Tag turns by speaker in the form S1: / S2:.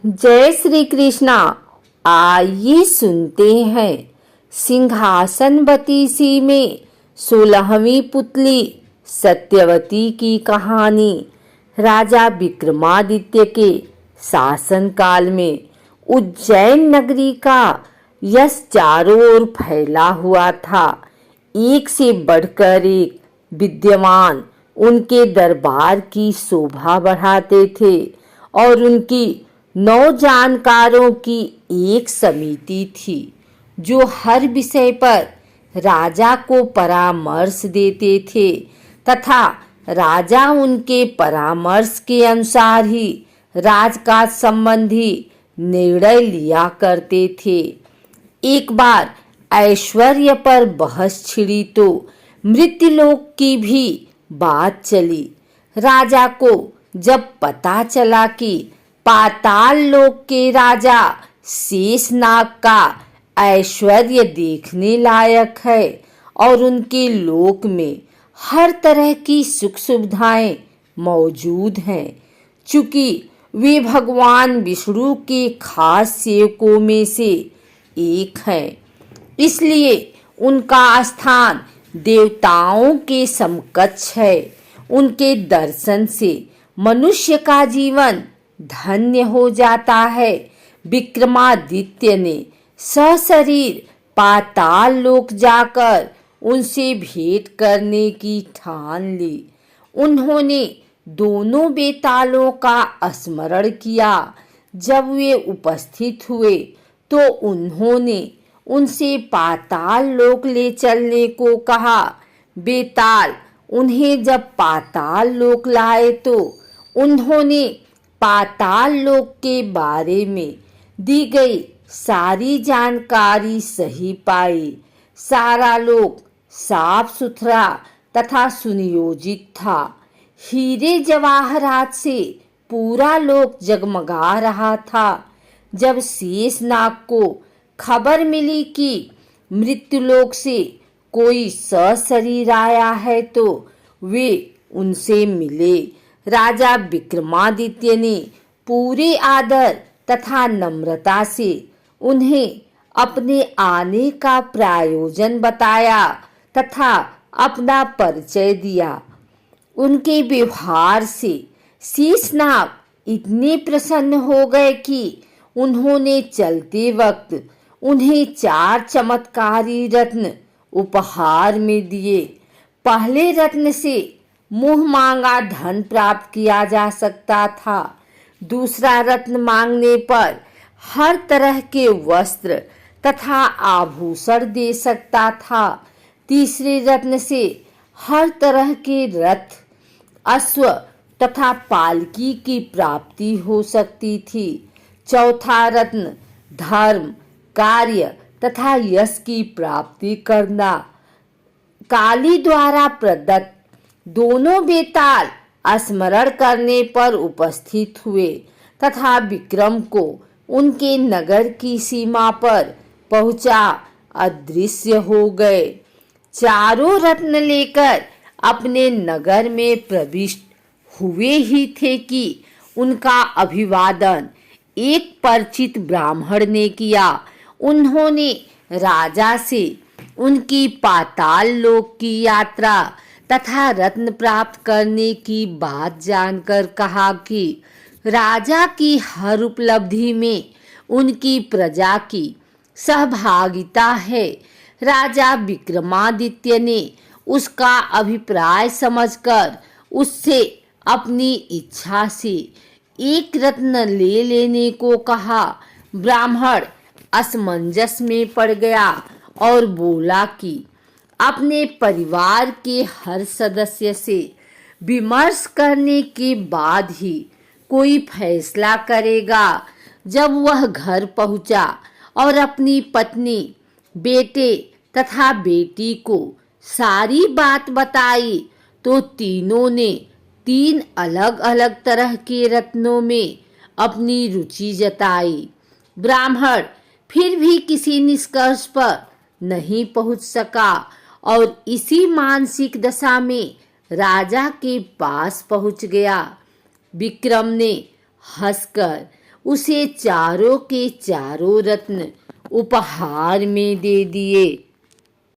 S1: जय श्री कृष्णा। आइए सुनते हैं सिंहासनवती सी में 16वीं पुतली सत्यवती की कहानी। राजा विक्रमादित्य के शासनकाल में उज्जैन नगरी का यश चारों ओर फैला हुआ था। एक से बढ़कर एक विद्वान उनके दरबार की शोभा बढ़ाते थे और उनकी 9 जानकारों की एक समिति थी जो हर विषय पर राजा को परामर्श देते थे तथा राजा उनके परामर्श के अनुसार ही राजकाज संबंधी निर्णय लिया करते थे। एक बार ऐश्वर्य पर बहस छिड़ी तो मृत्युलोक की भी बात चली। राजा को जब पता चला कि पाताल लोक के राजा शेषनाग का ऐश्वर्य देखने लायक है और उनके लोक में हर तरह की सुख सुविधाएं मौजूद हैं, चूंकि वे भगवान विष्णु के खास सेवकों में से एक हैं, इसलिए उनका स्थान देवताओं के समकक्ष है। उनके दर्शन से मनुष्य का जीवन धन्य हो जाता है। विक्रमादित्य ने सशरीर पाताल लोक जाकर उनसे भेंट करने की ठान ली। उन्होंने दोनों बेतालों का स्मरण किया। जब वे उपस्थित हुए तो उन्होंने उनसे पाताल लोक ले चलने को कहा। बेताल उन्हें जब पाताल लोक लाए तो उन्होंने पाताल लोक के बारे में दी गई सारी जानकारी सही पाई। सारा लोक साफ सुथरा तथा सुनियोजित था। हीरे जवाहरात से पूरा लोक जगमगा रहा था। जब शेषनाग को खबर मिली कि मृत्युलोक से कोई सशरीर आया है तो वे उनसे मिले। राजा विक्रमादित्य ने पूरे आदर तथा नम्रता से उन्हें अपने आने का प्रयोजन बताया तथा अपना परिचय दिया। उनके व्यवहार से शेषनाग इतने प्रसन्न हो गए कि उन्होंने चलते वक्त उन्हें 4 चमत्कारी रत्न उपहार में दिए। पहले रत्न से मुंह मांगा धन प्राप्त किया जा सकता था। दूसरा रत्न मांगने पर हर तरह के वस्त्र तथा आभूषण दे सकता था। तीसरे रत्न से हर तरह के रथ, अश्व तथा पालकी की प्राप्ति हो सकती थी। चौथा रत्न धर्म, कार्य तथा यश की प्राप्ति करना। काली द्वारा प्रदत्त दोनों बेताल स्मरण करने पर उपस्थित हुए तथा विक्रम को उनके नगर की सीमा पर पहुंचा अदृश्य हो गए। चारों रत्न लेकर अपने नगर में प्रविष्ट हुए ही थे कि उनका अभिवादन एक परिचित ब्राह्मण ने किया। उन्होंने राजा से उनकी पाताल लोक की यात्रा तथा रत्न प्राप्त करने की बात जानकर कहा कि राजा की हर उपलब्धि में उनकी प्रजा की सहभागिता है। राजा विक्रमादित्य ने उसका अभिप्राय समझकर उससे अपनी इच्छा से एक रत्न ले लेने को कहा। ब्राह्मण असमंजस में पड़ गया और बोला कि अपने परिवार के हर सदस्य से विमर्श करने के बाद ही कोई फैसला करेगा। जब वह घर पहुंचा और अपनी पत्नी, बेटे तथा बेटी को सारी बात बताई तो तीनों ने 3 अलग अलग तरह के रत्नों में अपनी रुचि जताई। ब्राह्मण फिर भी किसी निष्कर्ष पर नहीं पहुंच सका और इसी मानसिक दशा में राजा के पास पहुंच गया। विक्रम ने हंसकर उसे चारों के चारों रत्न उपहार में दे दिए।